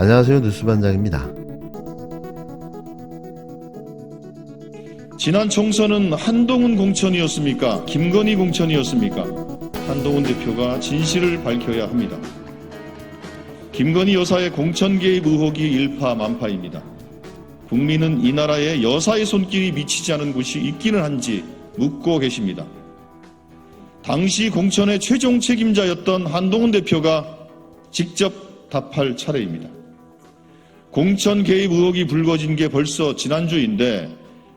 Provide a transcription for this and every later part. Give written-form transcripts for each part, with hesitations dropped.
안녕하세요. 뉴스반장입니다. 지난 총선은 한동훈 공천이었습니까? 김건희 공천이었습니까? 한동훈 대표가 진실을 밝혀야 합니다. 김건희 여사의 공천 개입 의혹이 일파만파입니다. 국민은 이 나라에 여사의 손길이 미치지 않은 곳이 있기는 한지 묻고 계십니다. 당시 공천의 최종 책임자였던 한동훈 대표가 직접 답할 차례입니다. 공천 개입 의혹이 불거진 게 벌써 지난주인데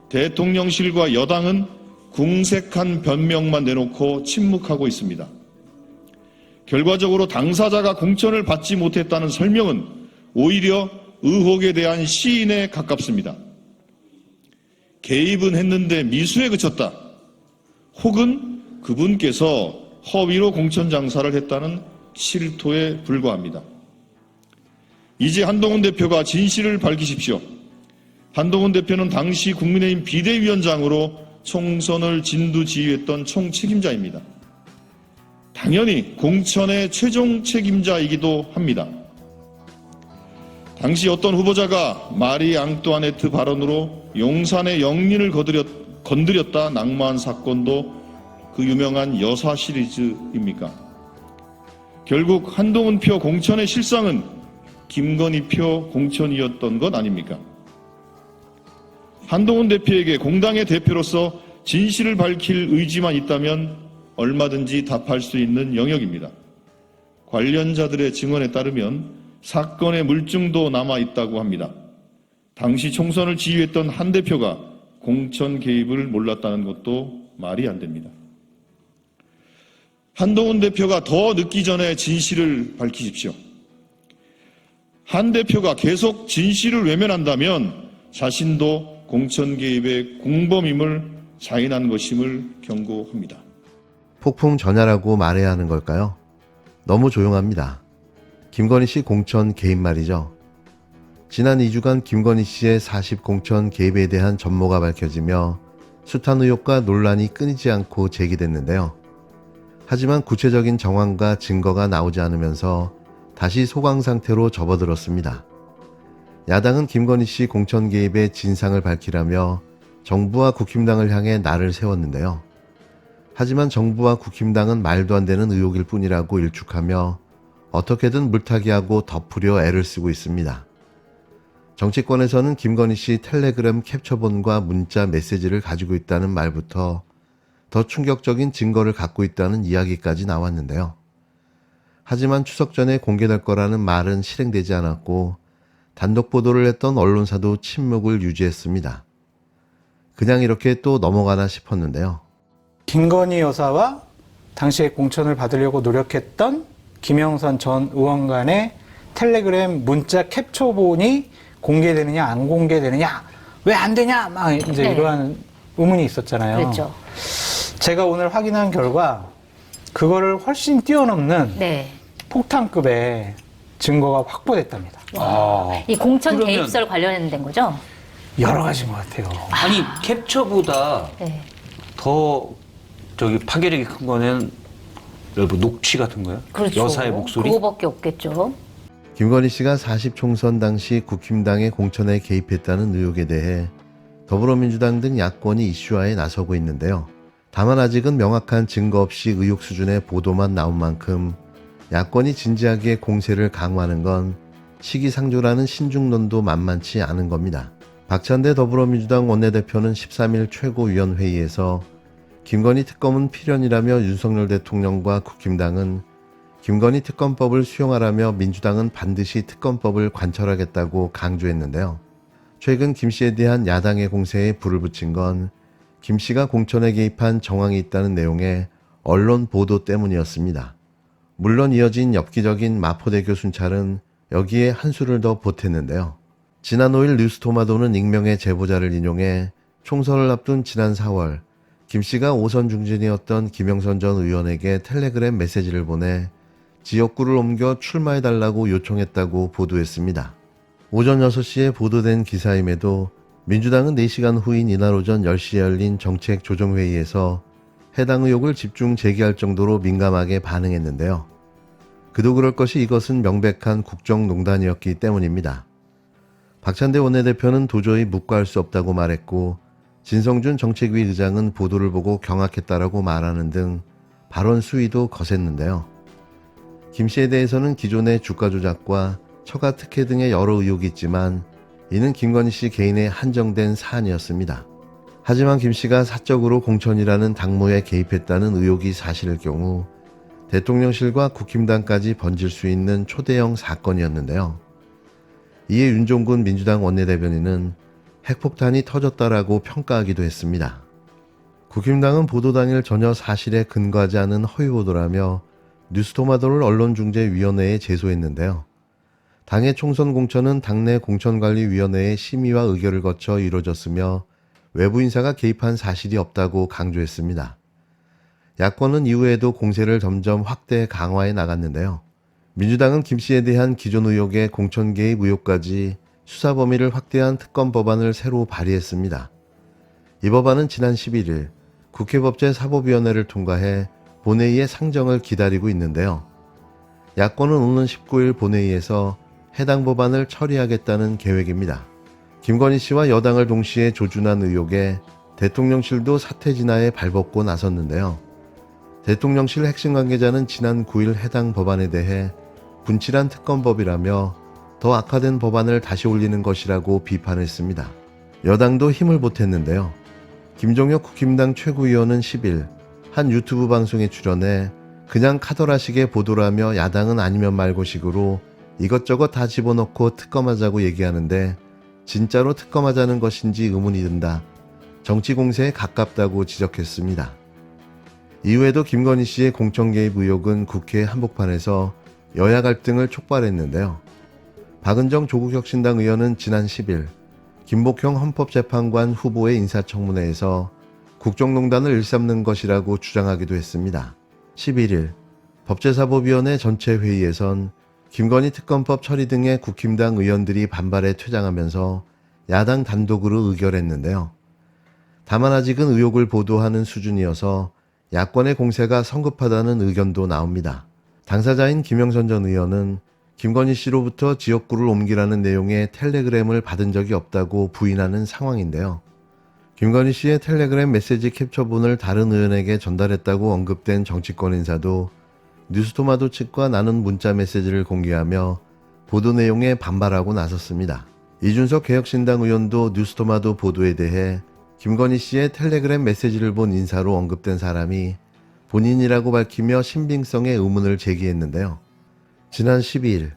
대통령실과 여당은 궁색한 변명만 내놓고 침묵하고 있습니다. 결과적으로 당사자가 공천을 받지 못했다는 설명은 오히려 의혹에 대한 시인에 가깝습니다. 개입은 했는데 미수에 그쳤다. 혹은 그분께서 허위로 공천 장사를 했다는 실토에 불과합니다. 이제 한동훈 대표가 진실을 밝히십시오. 한동훈 대표는 당시 국민의힘 비대위원장으로 총선을 진두지휘했던 총책임자입니다. 당연히 공천의 최종 책임자이기도 합니다. 당시 어떤 후보자가 마리 앙뚜아네트 발언으로 용산의 영린을 건드렸다 낙마한 사건도 그 유명한 여사 시리즈입니까? 결국 한동훈 표 공천의 실상은 김건희 표 공천이었던 것 아닙니까? 한동훈 대표에게 공당의 대표로서 진실을 밝힐 의지만 있다면 얼마든지 답할 수 있는 영역입니다. 관련자들의 증언에 따르면 사건의 물증도 남아있다고 합니다. 당시 총선을 지휘했던 한 대표가 공천 개입을 몰랐다는 것도 말이 안 됩니다. 한동훈 대표가 더 늦기 전에 진실을 밝히십시오. 한 대표가 계속 진실을 외면한다면 자신도 공천 개입의 공범임을 자인한 것임을 경고합니다. 폭풍 전야라고 말해야 하는 걸까요? 너무 조용합니다. 김건희 씨 공천 개입 말이죠. 지난 2주간 김건희 씨의 40공천 개입에 대한 전모가 밝혀지며 숱한 의혹과 논란이 끊이지 않고 제기됐는데요. 하지만 구체적인 정황과 증거가 나오지 않으면서 다시 소강 상태로 접어들었습니다. 야당은 김건희 씨 공천 개입의 진상을 밝히라며 정부와 국힘당을 향해 날을 세웠는데요. 하지만 정부와 국힘당은 말도 안 되는 의혹일 뿐이라고 일축하며 어떻게든 물타기하고 덮으려 애를 쓰고 있습니다. 정치권에서는 김건희 씨 텔레그램 캡처본과 문자 메시지를 가지고 있다는 말부터 더 충격적인 증거를 갖고 있다는 이야기까지 나왔는데요. 하지만 추석 전에 공개될 거라는 말은 실행되지 않았고 단독 보도를 했던 언론사도 침묵을 유지했습니다. 그냥 이렇게 또 넘어가나 싶었는데요. 김건희 여사와 당시에 공천을 받으려고 노력했던 김영선 전 의원 간의 텔레그램 문자 캡처본이 공개되느냐 안 공개되느냐 왜 안 되냐 막 이제 이러한 의문이 있었잖아요. 그렇죠. 제가 오늘 확인한 결과 그거를 훨씬 뛰어넘는 폭탄급의 증거가 확보됐답니다. 이 공천 개입설 관련된 거죠? 여러 가지인 것 같아요. 아니 캡처보다 더 파괴력이 큰 거는 여러분 녹취 같은 거요? 그렇죠. 여사의 목소리? 그거밖에 없겠죠. 김건희 씨가 40총선 당시 국힘당의 공천에 개입했다는 의혹에 대해 더불어민주당 등 야권이 이슈화에 나서고 있는데요. 다만 아직은 명확한 증거 없이 의혹 수준의 보도만 나온 만큼 야권이 진지하게 공세를 강화하는 건 시기상조라는 신중론도 만만치 않은 겁니다. 박찬대 더불어민주당 원내대표는 13일 최고위원회의에서 김건희 특검은 필연이라며 윤석열 대통령과 국힘당은 김건희 특검법을 수용하라며 민주당은 반드시 특검법을 관철하겠다고 강조했는데요. 최근 김 씨에 대한 야당의 공세에 불을 붙인 건 김 씨가 공천에 개입한 정황이 있다는 내용의 언론 보도 때문이었습니다. 물론 이어진 엽기적인 마포대교 순찰은 여기에 한 수를 더 보탰는데요. 지난 5일 뉴스토마토는 익명의 제보자를 인용해 총선을 앞둔 지난 4월 김 씨가 5선 중진이었던 김영선 전 의원에게 텔레그램 메시지를 보내 지역구를 옮겨 출마해달라고 요청했다고 보도했습니다. 오전 6시에 보도된 기사임에도 민주당은 4시간 후인 이날 오전 10시에 열린 정책조정회의에서 해당 의혹을 집중 제기할 정도로 민감하게 반응했는데요. 그도 그럴 것이 이것은 명백한 국정농단이었기 때문입니다. 박찬대 원내대표는 도저히 묵과할 수 없다고 말했고 진성준 정책위 의장은 보도를 보고 경악했다라고 말하는 등 발언 수위도 거셌는데요. 김 씨에 대해서는 기존의 주가 조작과 처가 특혜 등의 여러 의혹이 있지만 이는 김건희 씨 개인의 한정된 사안이었습니다. 하지만 김 씨가 사적으로 공천이라는 당무에 개입했다는 의혹이 사실일 경우 대통령실과 국힘당까지 번질 수 있는 초대형 사건이었는데요. 이에 윤종군 민주당 원내대변인은 핵폭탄이 터졌다라고 평가하기도 했습니다. 국힘당은 보도 당일 전혀 사실에 근거하지 않은 허위보도라며 뉴스토마토를 언론중재위원회에 제소했는데요. 당의 총선 공천은 당내 공천관리위원회의 심의와 의결을 거쳐 이루어졌으며 외부 인사가 개입한 사실이 없다고 강조했습니다. 야권은 이후에도 공세를 점점 확대 강화해 나갔는데요. 민주당은 김 씨에 대한 기존 의혹의 공천 개입 의혹까지 수사 범위를 확대한 특검 법안을 새로 발의했습니다. 이 법안은 지난 11일 국회 법제사법위원회를 통과해 본회의의 상정을 기다리고 있는데요. 야권은 오는 19일 본회의에서 해당 법안을 처리하겠다는 계획입니다. 김건희 씨와 여당을 동시에 조준한 의혹에 대통령실도 사퇴 진화에 발벗고 나섰는데요. 대통령실 핵심 관계자는 지난 9일 해당 법안에 대해 분칠한 특검법이라며 더 악화된 법안을 다시 올리는 것이라고 비판했습니다. 여당도 힘을 보탰는데요. 김종혁 국힘당 최고위원은 10일 한 유튜브 방송에 출연해 그냥 카더라식의 보도라며 야당은 아니면 말고식으로 이것저것 다 집어넣고 특검하자고 얘기하는데 진짜로 특검하자는 것인지 의문이 든다. 정치 공세에 가깝다고 지적했습니다. 이후에도 김건희 씨의 공천 개입 의혹은 국회 한복판에서 여야 갈등을 촉발했는데요. 박은정 조국혁신당 의원은 지난 10일 김복형 헌법재판관 후보의 인사청문회에서 국정농단을 일삼는 것이라고 주장하기도 했습니다. 11일 법제사법위원회 전체 회의에선 김건희 특검법 처리 등의 국힘당 의원들이 반발해 퇴장하면서 야당 단독으로 의결했는데요. 다만 아직은 의혹을 보도하는 수준이어서 야권의 공세가 성급하다는 의견도 나옵니다. 당사자인 김영선 전 의원은 김건희 씨로부터 지역구를 옮기라는 내용의 텔레그램을 받은 적이 없다고 부인하는 상황인데요. 김건희 씨의 텔레그램 메시지 캡처본을 다른 의원에게 전달했다고 언급된 정치권 인사도 뉴스토마토 측과 나눈 문자 메시지를 공개하며 보도 내용에 반발하고 나섰습니다. 이준석 개혁신당 의원도 뉴스토마토 보도에 대해 김건희 씨의 텔레그램 메시지를 본 인사로 언급된 사람이 본인이라고 밝히며 신빙성의 의문을 제기했는데요. 지난 12일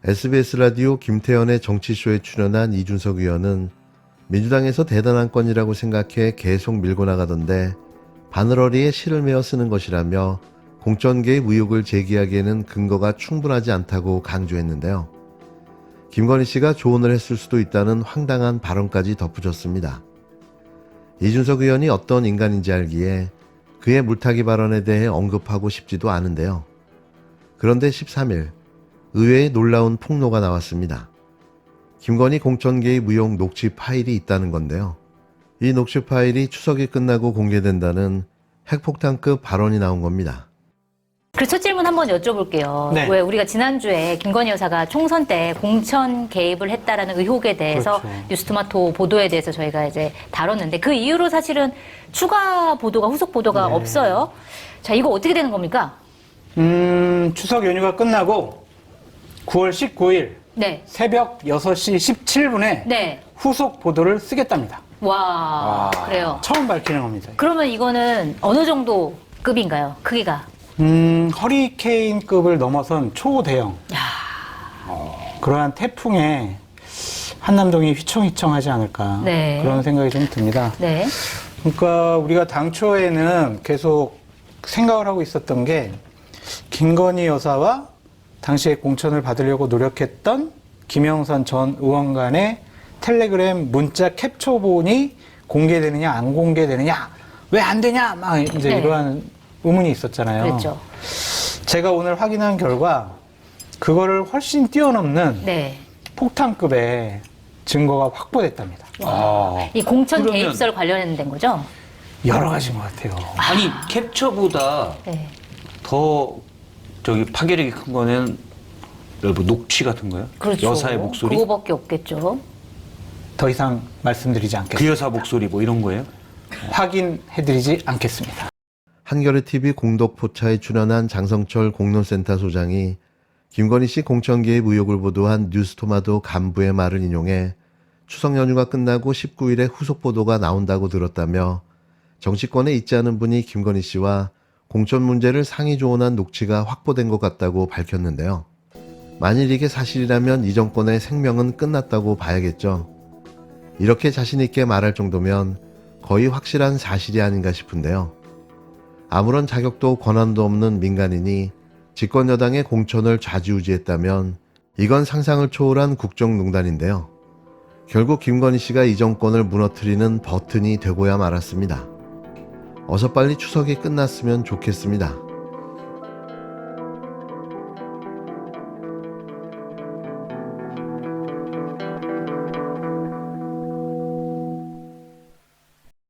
SBS 라디오 김태현의 정치쇼에 출연한 이준석 의원은 민주당에서 대단한 건이라고 생각해 계속 밀고 나가던데 바늘어리에 실을 메어 쓰는 것이라며 공천 개입 의혹을 제기하기에는 근거가 충분하지 않다고 강조했는데요. 김건희 씨가 조언을 했을 수도 있다는 황당한 발언까지 덧붙였습니다. 이준석 의원이 어떤 인간인지 알기에 그의 물타기 발언에 대해 언급하고 싶지도 않은데요. 그런데 13일 의외의 놀라운 폭로가 나왔습니다. 김건희 공천 개입 의혹 녹취 파일이 있다는 건데요. 이 녹취 파일이 추석이 끝나고 공개된다는 핵폭탄급 발언이 나온 겁니다. 그래서 첫 질문 한번 여쭤볼게요. 네. 왜 우리가 지난주에 김건희 여사가 총선 때 공천 개입을 했다라는 의혹에 대해서 그렇죠. 뉴스토마토 보도에 대해서 저희가 이제 다뤘는데 그 이후로 사실은 추가 보도가 후속 보도가 네. 없어요. 자, 이거 어떻게 되는 겁니까? 추석 연휴가 끝나고 9월 19일 네. 새벽 6시 17분에 네. 후속 보도를 쓰겠답니다. 와, 그래요. 처음 밝히는 겁니다. 그러면 이거는 어느 정도 급인가요? 크기가? 허리케인급을 넘어선 초대형. 그러한 태풍에 한남동이 휘청휘청하지 않을까. 네. 그런 생각이 좀 듭니다. 네. 그러니까 우리가 당초에는 계속 생각을 하고 있었던 게 김건희 여사와 당시에 공천을 받으려고 노력했던 김영선 전 의원 간의 텔레그램 문자 캡처본이 공개되느냐 안 공개되느냐 왜 안 되냐 막 이제 네. 이러한 의문이 있었잖아요. 그랬죠. 제가 오늘 확인한 결과 그거를 훨씬 뛰어넘는 네. 폭탄급의 증거가 확보됐답니다. 이 공천 그러면- 개입설 관련된 거죠? 여러 가지인 것 같아요. 아니 캡처보다 네. 더 저기 파괴력이 큰 거는 뭐 녹취 같은 거요? 그렇죠. 여사의 목소리? 그거밖에 없겠죠. 더 이상 말씀드리지 않겠습니다. 그 여사 목소리 뭐 이런 거예요? 확인해드리지 않겠습니다. 한겨레TV 공덕 포차에 출연한 장성철 공론센터 소장이 김건희 씨 공천 개입 의혹을 보도한 뉴스토마토 간부의 말을 인용해 추석 연휴가 끝나고 19일에 후속 보도가 나온다고 들었다며 정치권에 있지 않은 분이 김건희 씨와 공천 문제를 상의 조언한 녹취가 확보된 것 같다고 밝혔는데요. 만일 이게 사실이라면 이 정권의 생명은 끝났다고 봐야겠죠. 이렇게 자신 있게 말할 정도면 거의 확실한 사실이 아닌가 싶은데요. 아무런 자격도 권한도 없는 민간인이 집권 여당의 공천을 좌지우지했다면 이건 상상을 초월한 국정농단인데요. 결국 김건희 씨가 이 정권을 무너뜨리는 버튼이 되고야 말았습니다. 어서 빨리 추석이 끝났으면 좋겠습니다.